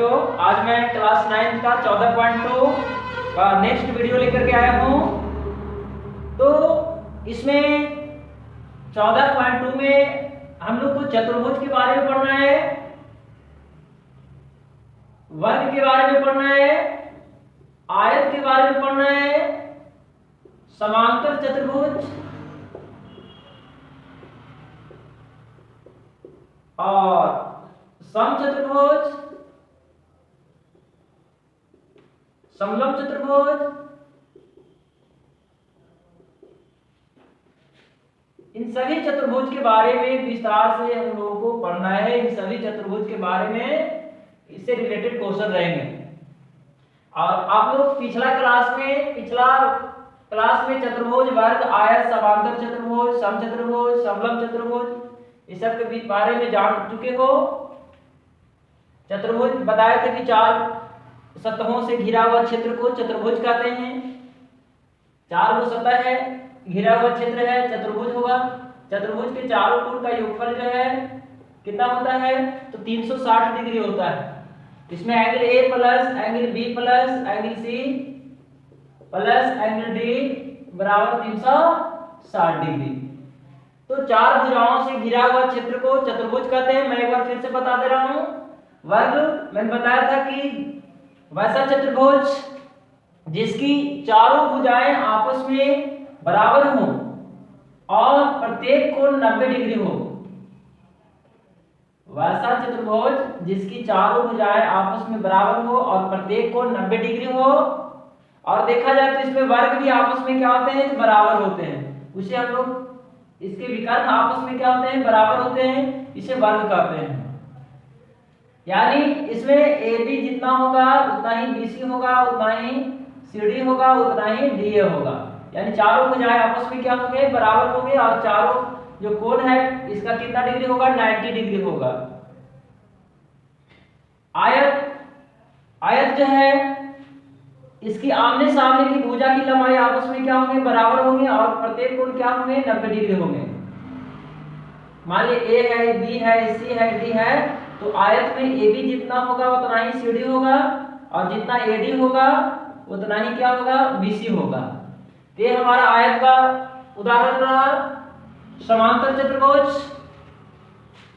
बच्चों, आज मैं क्लास 9 का 14.2 का नेक्स्ट वीडियो लेकर के आया हूँ। तो इसमें 14.2 में हम लोग को चतुर्भुज के बारे में पढ़ना है, वर्ग के बारे में पढ़ना है, आयत के बारे में पढ़ना है, समांतर चतुर्भुज और समचतुर्भुज, समलंब चतुर्भुज, इन सभी चतुर्भुज के बारे में विस्तार से हम लोगों को पढ़ना है। इन सभी चतुर्भुज के बारे में इससे रिलेटेड क्वेश्चन रहेंगे। और आप लोग पिछला क्लास में चतुर्भुज, वर्ग, आयत, समांतर चतुर्भुज, समचतुर्भुज, समलंब चतुर्भुज इस सब के बारे में जान चुके हो। चतुर्भुज बताया था कि 4 सतहों से घिरा हुआ क्षेत्र को चतुर्भुज कहते हैं। 4 वो सतह है, घिरा हुआ क्षेत्र है, चतुर्भुज होगा। चतुर्भुज के चारों कोण का योगफल जो है कितना होता है, तो 360 डिग्री होता है। इसमें angle A plus angle B plus angle C plus angle D बराबर 360 डिग्री। तो 4 भुजाओं से घिरा हुआ क्षेत्र को चतुर्भुज कहते हैं। मैं एक बार फिर से बता दे रहा हूं। वर्ग मैंने बताया था कि वैसा चतुर्भुज जिसकी चारों भुजाएं आपस में बराबर हो और प्रत्येक कोण 90 डिग्री हो। वैसा चतुर्भुज जिसकी चारों भुजाएं आपस में बराबर हो और प्रत्येक कोण 90 डिग्री हो। और देखा जाए तो इसमें वर्ग भी आपस में क्या होते हैं, बराबर होते हैं। उसे हम लोग इसके विकर्ण आपस में क्या होते हैं, बराबर होते हैं, इसे वर्ग कहते हैं। यानी इसमें AB जितना होगा उतना ही BC होगा, उतना ही CD होगा, उतना ही DA होगा। यानी चारों भुजाएं आपस में क्या होंगे, बराबर होंगे। और चारों जो कोण है इसका कितना डिग्री होगा, 90 डिग्री होगा। आयत जो है इसकी आमने सामने की भुजा की लंबाई आपस में क्या होंगे, बराबर होंगे और प्रत्येक कोण क्या होंगे, 90 डिग्री होंगे। मान लीजिए A है, B है, C है, D है, तो आयत में AB जितना होगा उतना ही CD होगा और जितना AD होगा उतना ही क्या होगा, BC होगा। तो ये हमारा आयत का उदाहरण रहा। समांतर चतुर्भुज,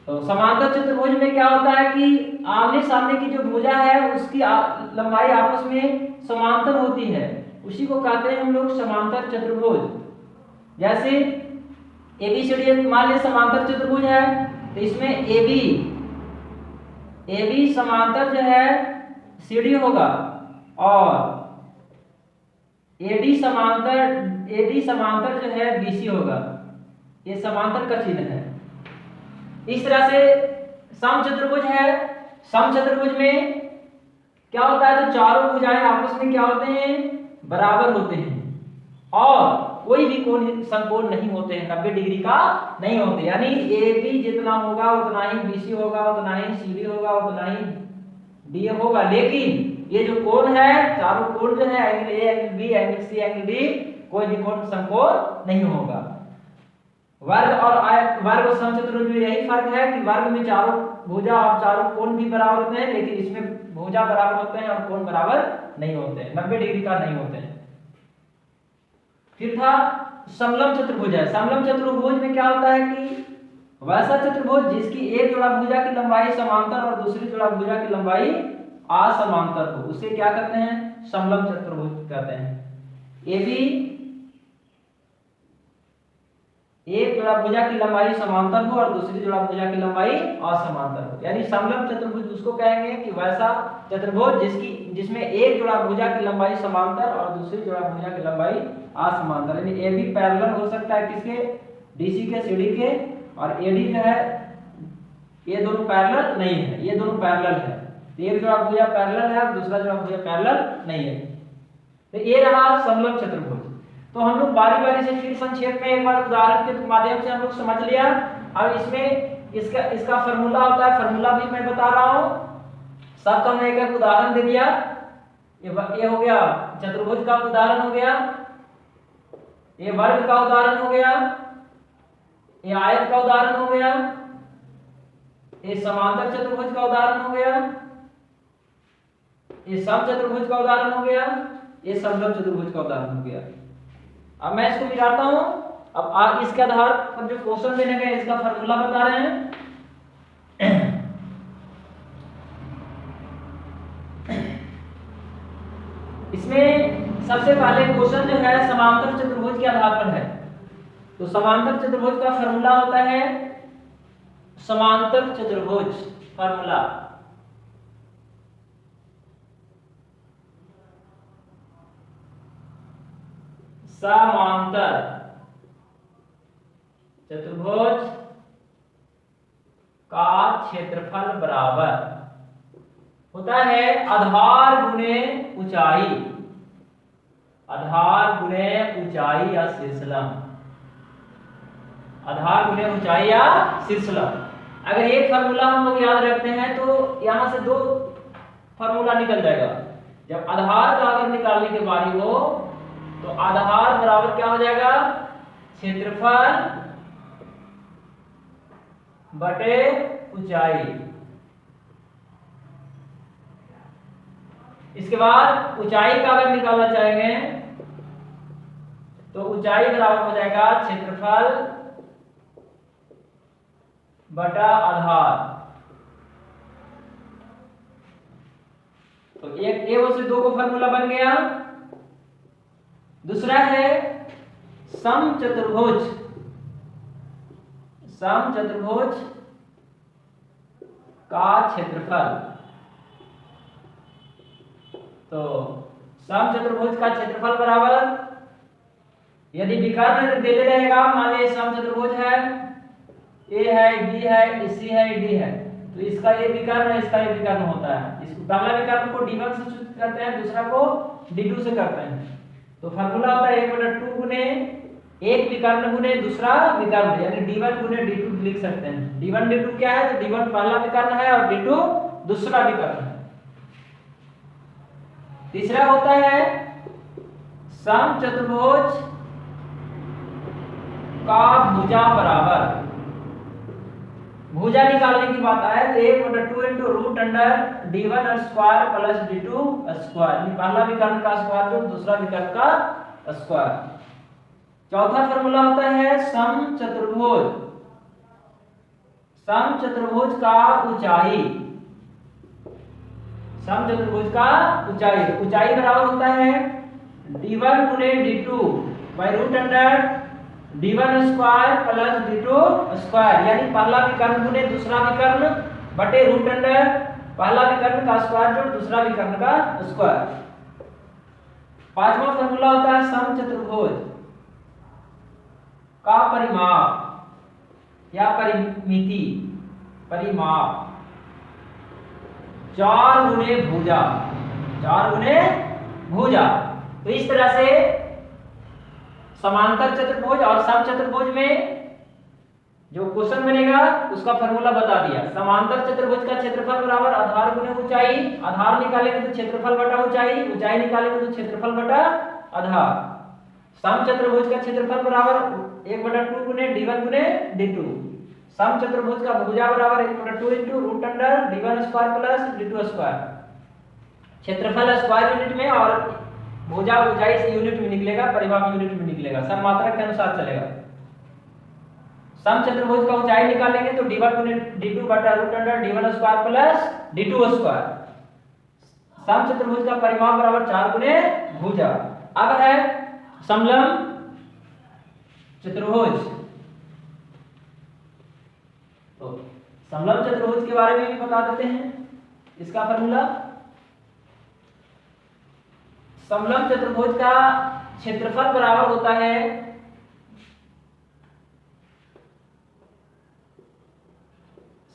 तो समांतर चतुर्भुज में क्या होता है कि आमने सामने की जो भुजा है उसकी लंबाई आपस में समांतर होती है, उसी को कहते हैं हम लोग समांतर चतुर्भुज। जैसे ABCD मान लीजिए समांतर चतुर्भुज है, तो इसमें AB समांतर जो है CD होगा और AD समांतर जो है BC होगा। ये समांतर का चिन्ह है। इस तरह से समचतुर्भुज है। समचतुर्भुज में क्या होता है, तो चारों भुजाएं आपस में क्या होते हैं, बराबर होते हैं और कोई भी कोण समकोण नहीं होते हैं, 90 डिग्री का नहीं होते। यानी AB जितना होगा उतना ही BC होगा, उतना ही CD होगा, उतना ही DA होगा। लेकिन ये जो कोण है, चारों कोण जो है angle A, angle B, angle C, angle D, कोई भी कोण समकोण नहीं होगा। वर्ग और आयत, वर्ग और समचतुर्भुज में यही फर्क है कि वर्ग में चारों भुजा और चारों कोण भी बराबर होते हैं, लेकिन इसमें भुजा बराबर होते हैं और कोण बराबर नहीं होते हैं, 90 डिग्री का नहीं होते हैं। फिर था समलंब चतुर्भुज है। समलंब चतुर्भुज में क्या होता है कि वैसा चतुर्भुज जिसकी एक जोड़ा भुजा की लंबाई समांतर और दूसरी जोड़ा भुजा की लंबाई असमांतर हो, उसे क्या कहते हैं, समलंब चतुर्भुज कहते हैं। AB एक जोड़ा भुजा की लंबाई समांतर हो और दूसरी जोड़ा भुजा की लंबाई असमांतर हो, यानी समलंब चतुर्भुज उसको कहेंगे कि वैसा चतुर्भुज जिसमें एक जोड़ा भुजा की लंबाई समांतर और दूसरी जोड़ा भुजा की लंबाई असमांतर। यानी AB पैरेलल हो सकता है किसके, DC के, CD के, और AD जो है ये दोनों पैरेलल नहीं है, ये दोनों पैरेलल है। एक जोड़ा भुजा पैरेलल है और दूसरा जोड़ा भुजा पैरेलल नहीं है। तो ये रहा समलंब चतुर्भुज। तो हम लोग बारी बारी से फिर संक्षेप में एक बार उदाहरण के माध्यम से हम लोग समझ लिया। अब इसमें इसका फार्मूला होता है, फार्मूला भी मैं बता रहा हूं। सबका मैं एक उदाहरण दे दिया। ये हो गया चतुर्भुज का उदाहरण हो गया, ये वर्ग का उदाहरण हो गया, ये आयत का उदाहरण हो गया, ये समांतर चतुर्भुज का उदाहरण हो गया, ये समचतुर्भुज का उदाहरण हो गया, ये समलंब चतुर्भुज का उदाहरण हो गया। अब मैं इसको मिलाता हूं। अब इसके आधार पर जो क्वेश्चन देने गए इसका फार्मूला बता रहे हैं। इसमें सबसे पहले क्वेश्चन जो है समांतर चतुर्भुज के आधार पर है। तो समांतर चतुर्भुज का फार्मूला होता है समांतर चतुर्भुज फार्मूला। समांतर चतुर्भुज का क्षेत्रफल बराबर होता है आधार गुणे ऊंचाई, आधार गुणे ऊंचाई या शीर्षलंब, आधार गुणे ऊंचाई या शीर्षलंब। अगर एक फार्मूला हम लोग याद रखते हैं तो यहां से दो फार्मूला निकल जाएगा। जब आधार का अगर निकालने की बारी हो तो आधार बराबर क्या हो जाएगा, क्षेत्रफल बटे ऊंचाई। इसके बाद ऊंचाई का अगर निकालना चाहेंगे तो ऊंचाई बराबर हो जाएगा क्षेत्रफल बटा आधार। तो एक और से दो को फार्मूला बन गया। दूसरा है समचतुर्भुज, समचतुर्भुज का क्षेत्रफल। तो समचतुर्भुज का क्षेत्रफल बराबर, यदि विकर्ण देते रहेगा, मान लीजिए समचतुर्भुज है, ए है, बी है, सी है, डी है, तो इसका ये विकर्ण है, इसका ये विकर्ण होता है। इसको पहला विकर्ण को d1 से सूचित करते हैं, दूसरा को d2 से करते हैं। तो फार्मूला होता है 1/2 गुने एक विकर्ण गुने दूसरा विकर्ण, यानी d1 गुने d2 लिख सकते हैं। d1 d2 क्या है, तो d1 पहला विकर्ण है और d2 दूसरा विकर्ण है। तीसरा होता है समचतुर्भुज का भुजा बराबर। भुजा निकालने की बात आए तो 1/2 into root under d1 square plus d2 square, पहला विकर्ण का स्क्वायर जो दूसरा विकर्ण का स्क्वायर। चौथा फार्मूला होता है समचतुर्भुज, समचतुर्भुज का ऊंचाई, समचतुर्भुज का ऊंचाई। ऊंचाई बराबर होता है d1 गुने d2 by root under d1 square plus d2 square, यानी पहला विकर्ण गुने दूसरा विकर्ण बटे रूट अंडर पहला विकर्ण का स्क्वायर जो दूसरा विकर्ण का स्क्वायर। पांचवा फार्मूला होता है समचतुर्भुज का परिमाप या परिमिति, परिमाप 4 गुने भुजा, 4 गुने भुजा। तो इस तरह से समांतर चतुर्भुज और समचतुर्भुज में जो क्वेश्चन बनेगा उसका फार्मूला बता दिया। समांतर चतुर्भुज का क्षेत्रफल बराबर आधार गुने ऊंचाई, आधार निकालेंगे तो क्षेत्रफल बटा ऊंचाई, ऊंचाई निकालेंगे तो क्षेत्रफल बटा आधार। समचतुर्भुज का क्षेत्रफल बराबर 1/2 गुने d1 गुने d2। समचतुर्भुज का भुजा बराबर 1/2 into root under d1 square plus d2 square. क्षेत्रफल स्क्वायर यूनिट में और भुजा ऊंचाई से यूनिट में निकलेगा, परिमाप यूनिट में निकलेगा, सब मात्रा के अनुसार चलेगा। समचतुर्भुज का ऊंचाई निकालेंगे तो d1 गुने d2 बटा root under d1 square plus d2 square. समचतुर्भुज का परिमाप बराबर 4 गुने भुजा। अब है समलंब चतुर्भुज। तो समलंब चतुर्भुज के बारे में भी बता देते हैं। इसका फार्मूला, समलंब चतुर्भुज का क्षेत्रफल बराबर होता है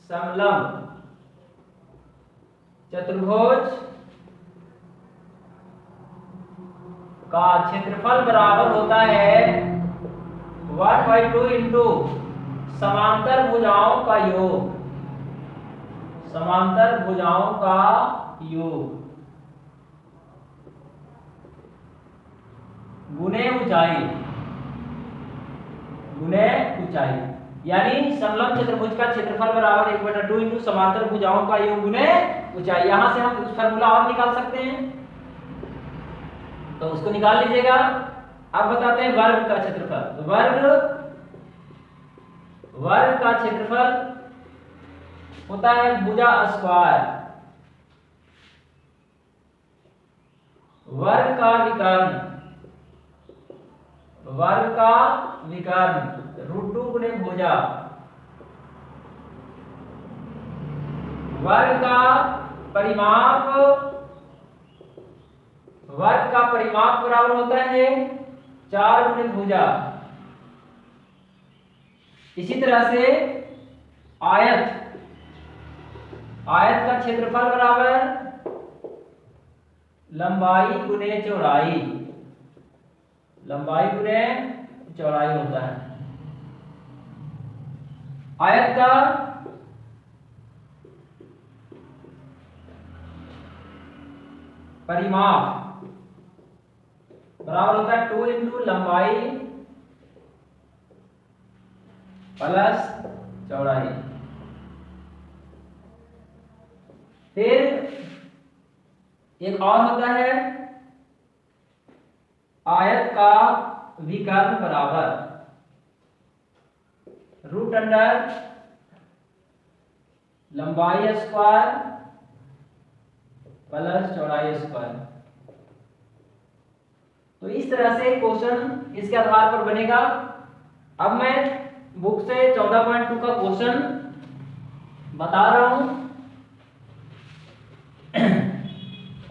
समलंब चतुर्भुज का क्षेत्रफल बराबर होता है 1/2 इंटू समांतर भुजाओं का योग, समांतर भुजाओं का योग गुने ऊंचाई, गुने ऊंचाई। यानी समलंब चतुर्भुज का क्षेत्रफल बराबर 1/2 इंटू समांतर भुजाओं का योग गुने ऊंचाई। यहां से हम उस फार्मूला और निकाल सकते हैं, तो उसको निकाल लीजिएगा। अब बताते हैं वर्ग का क्षेत्रफल। तो वर्ग का क्षेत्रफल होता है भुजा स्क्वायर, वर्ग का विकर्ण √2 गुने भुजा, वर्ग का परिमाप बराबर होता है 4 गुने भुजा। इसी तरह से आयत का क्षेत्रफल बराबर लंबाई गुने चौड़ाई होता है। आयत का परिमाप बराबर होता है 2 इंटू लंबाई प्लस चौड़ाई। फिर एक और होता है आयत का विकर्ण बराबर √अंडर लंबाई स्क्वायर प्लस चौड़ाई स्क्वायर। तो इस तरह से क्वेश्चन इसके आधार पर बनेगा। अब मैं बुक से 14.2 का क्वेश्चन बता रहा हूं,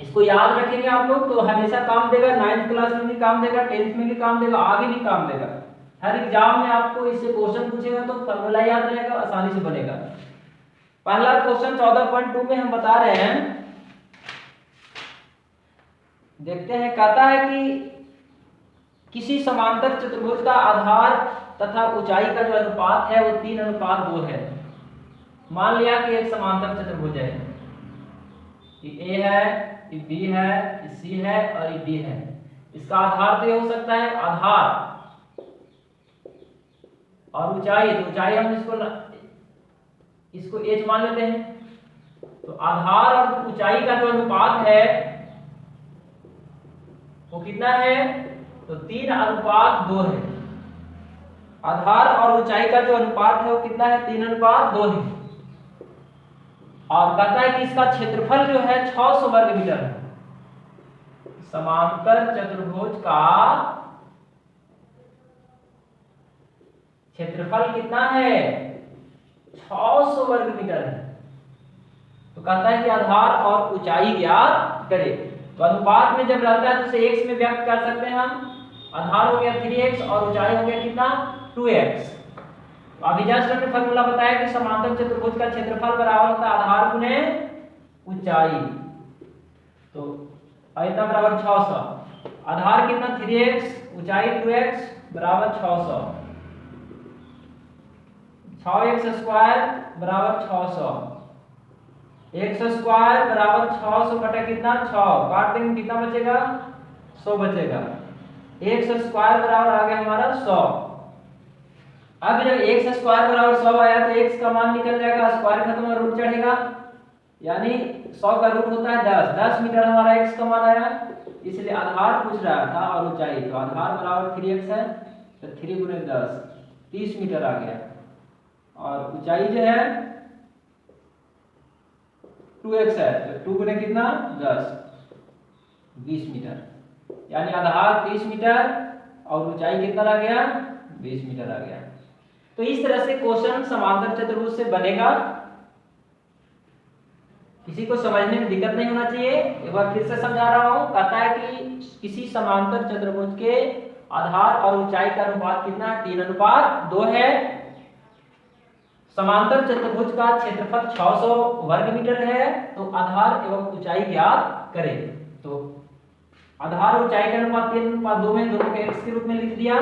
इसको याद रखेंगे आप लोग तो हमेशा काम देगा। 9th क्लास में भी काम देगा, 10th में भी काम देगा, आगे भी काम देगा। हर एग्जाम में आपको इससे क्वेश्चन पूछेगा तो फॉर्मूला याद रहेगा, आसानी से बनेगा। पहला क्वेश्चन 14.2 में हम बता रहे हैं, देखते हैं। कहता है कि किसी समांतर चतुर्भुज का आधार तथा ऊंचाई का जो अनुपात है वो 3:2 है। मान लिया कि एक समांतर चतुर्भुज है, ये ए है, ये बी है, ये सी है और ये डी है। इसका आधार तो ये हो सकता है आधार और ऊंचाई, तो ऊंचाई हम इसको एच मान लेते हैं। तो आधार और ऊंचाई का जो अनुपात है वो कितना है, तो 3:2 है। आधार और ऊंचाई का जो अनुपात है वो कितना है, 3:2 है। और कहता है कि इसका क्षेत्रफल जो है 600 वर्ग मीटर है। समांतर चतुर्भुज का क्षेत्रफल कितना है, 600 वर्ग मीटर है। तो कहता है कि आधार और ऊंचाई ज्ञात करें। तो अनुपात में जब रहता है तो उसे x में व्यक्त कर सकते हैं हम। आधार हो गया 3x और ऊंचाई हो गया कितना, 2x। अभी जस्ट हमने फॉर्मूला बताया कि समांतर चतुर्भुज का क्षेत्रफल बराबर होता है आधार गुने ऊंचाई। तो इतना बराबर 600। आधार कितना 3x, ऊंचाई 2x बराबर 600। 6x स्क्वायर बराबर 600। x स्क्वायर बराबर 600 बटा कितना 6, काट देंगे कितना बचेगा, 100 बचेगा। x स्क्वायर बराबर आ गया हमारा 100। अब जब x स्क्वायर बराबर 100 आया तो x का मान निकल जाएगा, स्क्वायर खत्म और रूट चढ़ेगा, यानी 100 का रूट होता है 10 मीटर हमारा x का मान आया। इसलिए आधार पूछ रहा था और ऊंचाई, तो आधार बराबर 3x है तो 3 गुने 10 30 मीटर आ गया। और ऊंचाई जो है 2x है तो 2 गुने कितना 10 20 मीटर, यानी आधार 30 मीटर और ऊंचाई कितना आ गया 20 मीटर आ गया। तो इस तरह से क्वेश्चन समांतर चतुर्भुज से बनेगा। किसी को समझने में दिक्कत नहीं होना चाहिए। एक बार फिर से समझा रहा हूं। कहता है कि किसी समांतर चतुर्भुज के आधार और ऊंचाई का अनुपात कितना है, 3:2 है। समांतर चतुर्भुज का क्षेत्रफल 600 वर्ग मीटर है। तो आधार एवं ऊंचाई ज्ञात करें। तो आधार और ऊंचाई का अनुपात 3:2 में, दोनों के x के रूप में लिख दिया।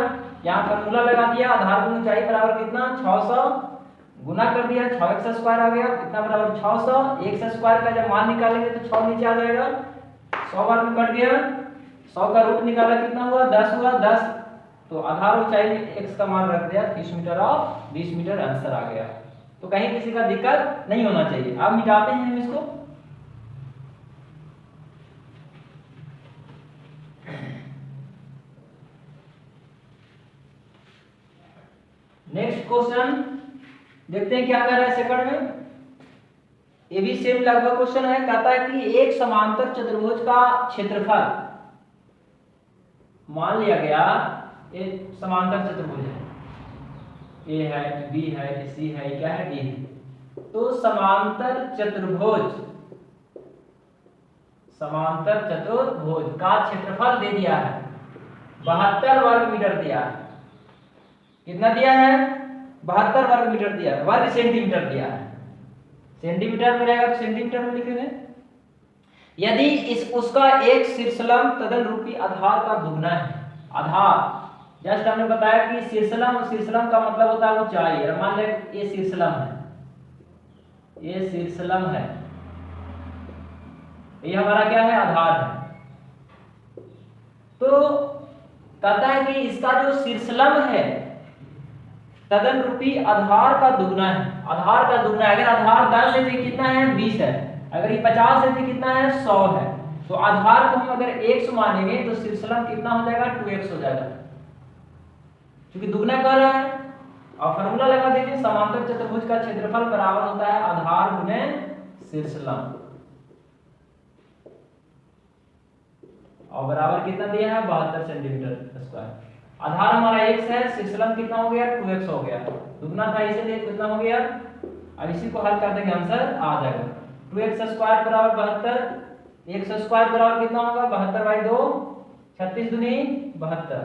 यहाँ फॉर्मूला लगा दिया, आधार गुना ऊंचाई बराबर कितना 600, गुना कर दिया 6x स्क्वायर आ गया, कितना बराबर 600। x स्क्वायर का जब मान निकालेंगे तो 6 नीचे आ जाएगा, 100 बार में कट गया, 100 का रूट निकाला कितना हुआ 10 हुआ, 10 तो आधार ऊंचाई में x का मान रख दिया 30 मीटर और 20 मीटर आंसर आ गया। तो कहीं किसी का दिक्कत नहीं होना चाहिए। अब मिटाते हैं हम इसको। नेक्स्ट क्वेश्चन देखते हैं क्या कर रहा है सेकंड में। ये भी सेम लगभग क्वेश्चन है। कहता है कि एक समांतर चतुर्भुज का क्षेत्रफल, मान लिया गया एक समांतर चतुर्भुज है, ए है, बी है, सी है, क्या है, डी है। तो समांतर चतुर्भुज का क्षेत्रफल दे दिया है 72 वर्ग मीटर दिया है। कितना दिया है? 72 वर्ग मीटर दिया है। वर्ग सेंटीमीटर दिया है, सेंटीमीटर में रहेगा तो सेंटीमीटर में लिखेंगे। यदि इस उसका एक शीर्षलंब तदन रूपी आधार का दुगना है। आधार जस्ट हमने बताया कि शीर्षलंब का मतलब होता है ऊंचाई। और मान लें ये शीर्षलंब है, ये शीर्षलंब है, ये हमारा क्या है? आधार है। तो कहता है कि इसका जो शीर्षलंब है तदन रूपी आधार का दुगना है। आधार का दुगना है। अगर आधार 10 है तो कितना है? 20 है। अगर ये 50 है तो कितना है? 100 है। तो आधार को हम अगर 100 मानेंगे तो शीर्षलंब कितना हो जाएगा? 2x हो जाएगा, क्योंकि दुगना कर रहा है। और फॉर्मूला लगा दीजिए, समांतर चतुर्भुज का क्षेत्रफल बराबर होता है आधार गुने शीर्षलंब। और बराबर कितना दिया है? 72 सेंटीमीटर स्क्वायर। आधार हमारा x है, शीर्षलंब कितना हो गया? 2x हो गया। दुगना था इसीलिए कितना हो गया? अब इसी को हल कर देंगे, आंसर आ जाएगा 2x स्क्वायर बराबर 72। x स्क्वायर बराबर कितना होगा? 72/2, 36 दूनी 72,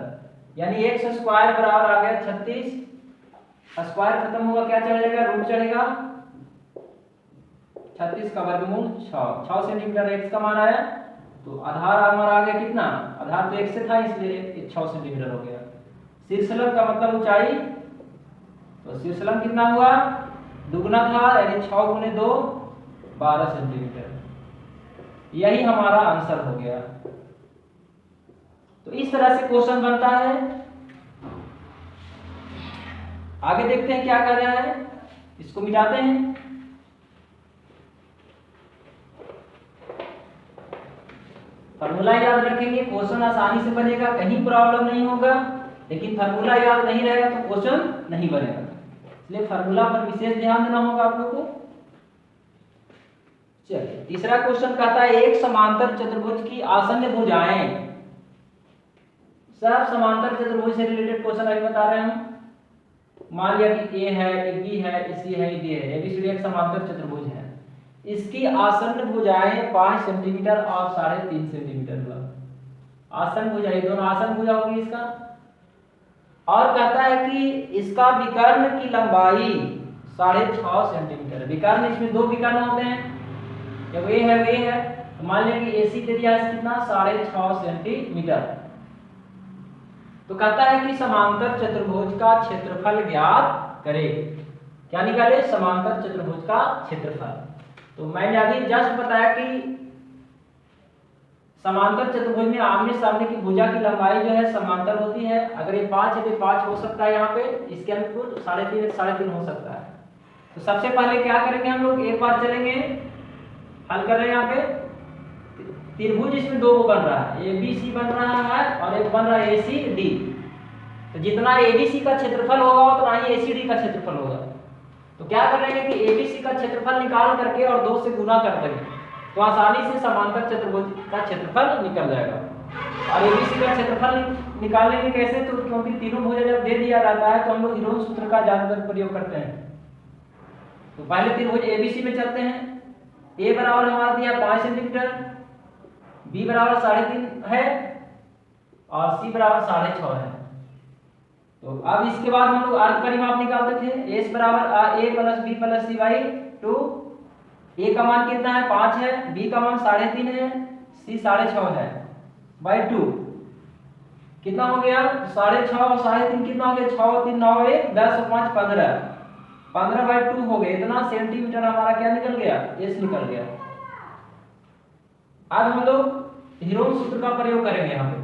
यानी x स्क्वायर बराबर आ गया 36। स्क्वायर खत्म होगा, क्या चढ़ेगा? रूट चढ़ेगा। 36 का वर्गमूल 6 सेंटीमीटर x का मान आया। तो आधार हमारा आ गया कितना? आधार तो x से था इसलिए 6 सेंटीमीटर हो गया। शीर्षलंब का मतलब ऊंचाई, तो शीर्षलंब कितना हुआ? दुगना था, यानी 6 गुने 2 12 सेंटीमीटर। यही हमारा आंसर हो गया। तो इस तरह से क्वेश्चन बनता है। आगे देखते हैं क्या कर रहा है, इसको मिटाते हैं। फार्मूला याद रखेंगे, क्वेश्चन आसानी से बनेगा, कहीं प्रॉब्लम नहीं होगा। लेकिन फार्मूला याद नहीं रहेगा तो क्वेश्चन नहीं बनेगा, इसलिए फार्मूला पर विशेष ध्यान देना होगा आप लोग को। चलिए तीसरा क्वेश्चन कहता है एक समांतर चतुर्भुज की आसन्न भुजाएं। सब समांतर चतुर्भुज से रिलेटेड क्वेश्चन अभी बता रहे हैं हम। मान लिया कि ए है, ए बी है, ए सी है, डी है, एबीसीडी एक समांतर चतुर्भुज है। इसकी आसन्न भुजाएं 5 सेंटीमीटर और 3.5 सेंटीमीटर हुआ। आसन्न भुजा, ये दोनों आसन्न भुजा होगी इसका। और कहता है कि इसका विकर्ण की लंबाई 6.5 सेंटीमीटर। विकर्ण, इसमें 2 विकर्ण होते हैं, जब ये है वे है। तो मान लिया कि एसी दे दिया है कितना? 6.5 सेंटीमीटर। तो कहता है कि समांतर चतुर्भुज का क्षेत्रफल ज्ञात करे। क्या निकाले? समांतर चतुर्भुज का क्षेत्रफल। तो मैंने अभी जस्ट बताया कि समांतर चतुर्भुज में आमने सामने की भुजा की लंबाई जो है समांतर होती है। अगर ये 5 है तो 5 हो सकता है यहाँ पे, इसके अनुकूल 3.5 हो सकता है। तो सबसे पहले क्या करेंगे हम लोग, एक बार चलेंगे हल कर रहे हैं। यहाँ पे त्रिभुज इसमें 2 बन रहा है, एबीसी बन रहा है और एक बन रहा है एसीडी। तो जितना एबीसी का क्षेत्रफल होगा उतना ही एसीडी का क्षेत्रफल होगा। तो क्या करेंगे कि एबीसी का क्षेत्रफल निकाल करके और 2 से गुना कर देंगे, तो आसानी से समांतर चतुर्भुज का क्षेत्रफल निकल जाएगा। और एबीसी का क्षेत्रफल निकालने के कैसे? तो क्योंकि तीनों भुजा जब दे दिया जाता है तो हम लोग हीरोन सूत्र का ज्यादातर प्रयोग करते हैं। तो पहले त्रिभुज एबीसी में चलते हैं। ए बराबर हमारा दिया 5 सेंटीमीटर, बी बराबर 3.5 है और सी बराबर 6.5 है। तो अब इसके बाद हम लोग अर्ध परिमाप निकालते थे। एस बराबर A plus B plus C by 2। A का मान कितना है? 5 है, बी का मान 3.5 है, सी 6.5 है बाई 2। कितना हो गया? 6.5 और 3.5 कितना हो गया? 6 और 3 9 1 10 और 5 15, 15/2 हो गया। इतना सेंटीमीटर हमारा क्या निकल गया? एस निकल गया। अब हम लोग हीरोन सूत्र का प्रयोग करेंगे यहाँ पे।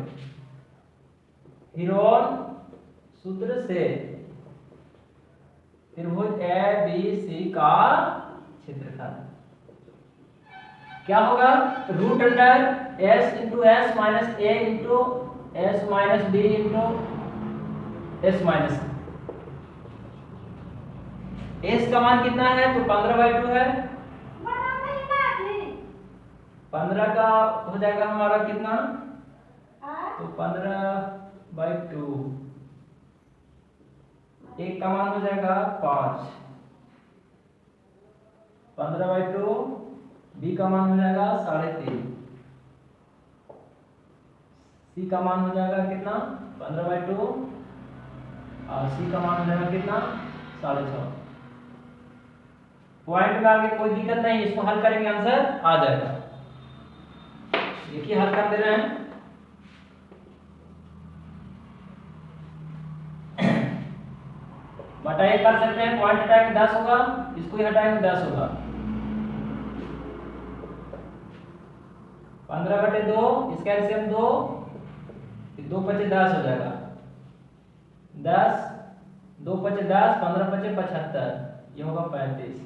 हीरोन सूत्र से त्रिभुज ए बी सी का क्षेत्रफल क्या होगा? Root under S into S minus A into S minus B into S minus. S का मान कितना है? तो 15/2 है। 15 का हो जाएगा हमारा कितना? तो 15/2। एक का मान हो जाएगा 5। 15/2। बी का मान हो जाएगा 3.5। सी का मान हो जाएगा कितना? 15/2। और सी का मान हो जाएगा कितना? 6.5। पॉइंट में आगे कोई दिक्कत नहीं, इसको हल करेंगे आंसर आ जाएगा। देखिए हल कर दे रहे हैं। बटा 1 कर सकते हैं, पॉइंट हटाएंगे 10 होगा, इसको ही हटाएंगे 10 होगा। 15/2, इसका एलसीएम 2, 2 × 5 = 10 हो जाएगा। 10, 2 × 5 = 10, 15 × 5 = 75, ये होगा 35।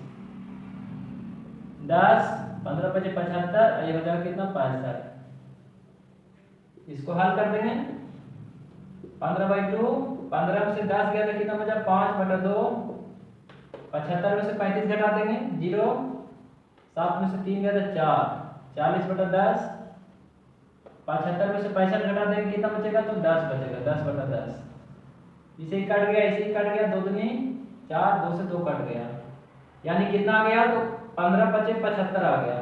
10, 15 × 5 = 75, ये हो जाएगा कितना? 65। इसको हल कर देंगे। 15/2, 15 में से 10 गया तो कितना बचा? 5/2। 75 में से 35 घटा देंगे 0। 7 में से 3 गया तो 4, 40/10। 75 में से 65 घटा देंगे कितना बचेगा? तो 10 बचेगा, 10/10। इसे ही कट गया, इसे ही कट गया, 2 दूनी 4, 2 से 2 कट गया, यानी कितना आ गया? तो 15 × 5 = 75 आ गया।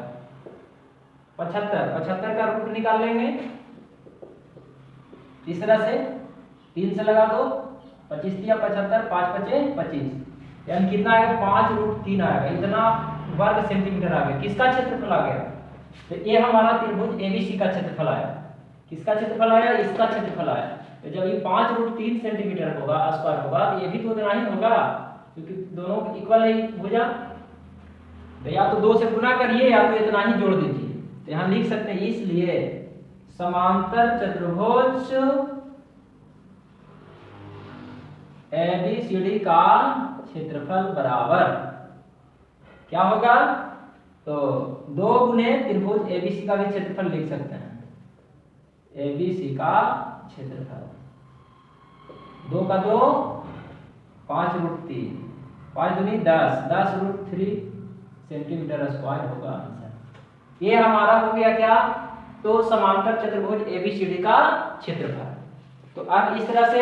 75 का रूट निकाल लेंगे इस तरह से, 3 से लगा दो, 25 × 75, 5 × 5 = 25, यानी कितना आएगा? 5√3 आएगा। इतना वर्ग सेंटीमीटर आ गया। किसका क्षेत्रफल आ गया? तो ये हमारा त्रिभुज एबीसी का क्षेत्रफल आया। किसका क्षेत्रफल आया? इसका क्षेत्रफल आया। तो जब ये 5√3 सेंटीमीटर होगा, स्क्वायर होगा, तो ये भी तो उतना ही होगा, क्योंकि दोनों इक्वल है भुजा। तो या तो 2 से गुना करिए या तो इतना ही जोड़ दीजिए। तो यहाँ लिख सकते हैं, इसलिए समांतर चतुर्भुज एबीसीडी का क्षेत्रफल बराबर क्या होगा? तो 2 गुने त्रिभुज एबीसी का भी क्षेत्रफल लिख सकते हैं। एबीसी का क्षेत्रफल 2 का 2, 5√3, 5 दूनी 10, 10√3 सेंटीमीटर स्क्वायर होगा आंसर। ये हमारा हो गया क्या? तो समांतर चतुर्भुज एबीसीडी का क्षेत्रफल। तो अब इस तरह से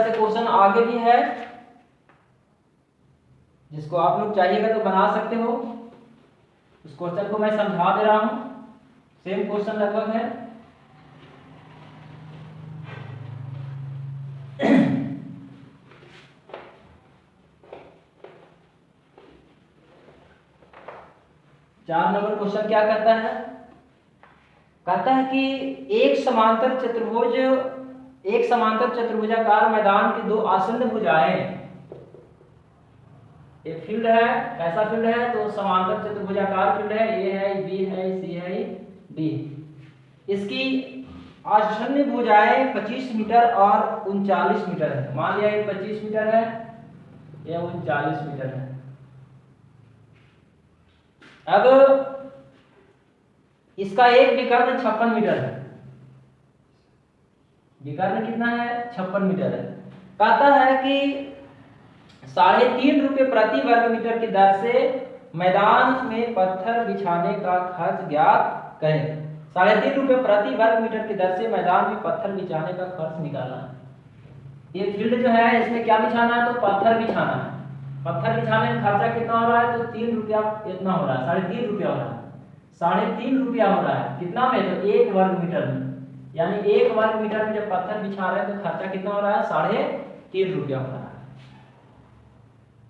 क्वेश्चन आगे भी है, जिसको आप लोग चाहिएगा तो बना सकते हो। उस क्वेश्चन को मैं समझा दे रहा हूं, सेम क्वेश्चन लगभग है। चार नंबर क्वेश्चन क्या कहता है? कहता है कि एक समांतर चतुर्भुजाकार मैदान की 2 आसन्न भुजाएं, एक फील्ड है, कैसा फील्ड है? तो समांतर चतुर्भुजाकार फील्ड है, ए है, बी है, सी है, डी। इसकी आसन्न भुजाएं 25 मीटर और 39 मीटर है। मान लिया ये 25 मीटर है, यह 39 मीटर है। अब इसका एक विकर्ण 56 मीटर है। विकर्ण कितना है? 56 मीटर है। कहता है कि 3.5 रुपये प्रति वर्ग मीटर की दर से मैदान में पत्थर बिछाने का खर्च ज्ञात करें। 3.5 रुपये प्रति वर्ग मीटर की दर से मैदान में पत्थर बिछाने का खर्च निकालना है। ये फील्ड जो है, इसमें क्या बिछाना है? तो पत्थर बिछाना है। पत्थर बिछाने में खर्चा कितना हो रहा है? तो 3 रुपया इतना हो रहा है, 3.5 रुपया हो रहा है। 3.5 रुपया हो रहा है कितना में? तो 1 वर्ग मीटर में, यानी 1 वर्ग मीटर में जब पत्थर बिछा रहे हैं तो खर्चा कितना हो रहा है? 3.5 रुपया हो रहा है।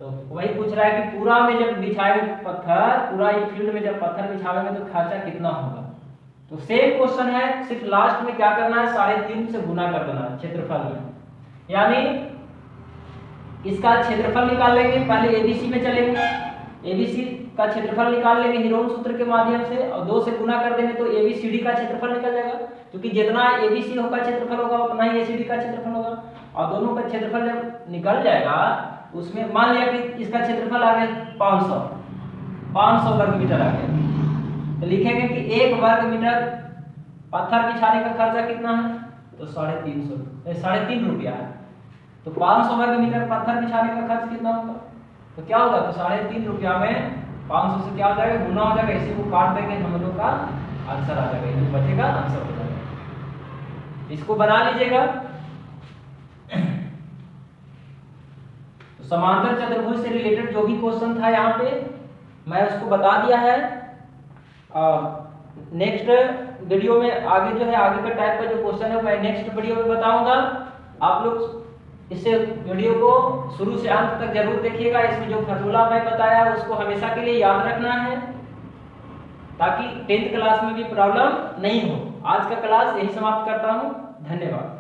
तो वही पूछ रहा है कि पूरा में जब बिछाएंगे पत्थर, पूरा एक फील्ड में जब पत्थर बिछाएंगे तो खर्चा कितना होगा? तो सेम क्वेश्चन है, सिर्फ लास्ट में क्या करना है? 3.5 से गुना कर देना है क्षेत्रफल में, यानी इसका क्षेत्रफल निकाल लेंगे। पहले एबीसी में चलेंगे, एबीसी का क्षेत्रफल निकाल लेंगे हीरोन सूत्र के माध्यम से, और 2 से गुना कर देंगे तो एबीसीडी का क्षेत्रफल निकल जाएगा, क्योंकि जितना एबीसी का क्षेत्रफल होगा उतना ही एसीडी का क्षेत्रफल होगा। और दोनों का क्षेत्रफल जब निकल जाएगा उसमें मान लिया कि इसका क्षेत्रफल आ गया 500 वर्ग मीटर आ गया, तो लिखेंगे कि 1 वर्ग मीटर पत्थर बिछाने का खर्चा कितना है, तो 3.5 रुपया है। तो 500 वर्ग मीटर पत्थर बिछाने का खर्च कितना होगा, तो क्या होगा, तो 3.5 रुपया में 500 से क्या हो जाएगा, गुना हो जाएगा, इसी को काट देंगे, हम लोग का आंसर आ जाएगा, ये बचेगा आंसर हो जाएगा। इसको बना लीजिएगा। तो समांतर चतुर्भुज से रिलेटेड जो भी क्वेश्चन था यहाँ पे मैं उसको बता दिया है। नेक्स्ट वीडियो में आगे जो है आगे का टाइप का जो क्वेश्चन है मैं नेक्स्ट वीडियो में बताऊंगा। आप लोग इस वीडियो को शुरू से अंत तक जरूर देखिएगा। इसमें जो फॉर्मूला मैं बताया उसको हमेशा के लिए याद रखना है, ताकि 10th क्लास में भी प्रॉब्लम नहीं हो। आज का क्लास यही समाप्त करता हूँ। धन्यवाद।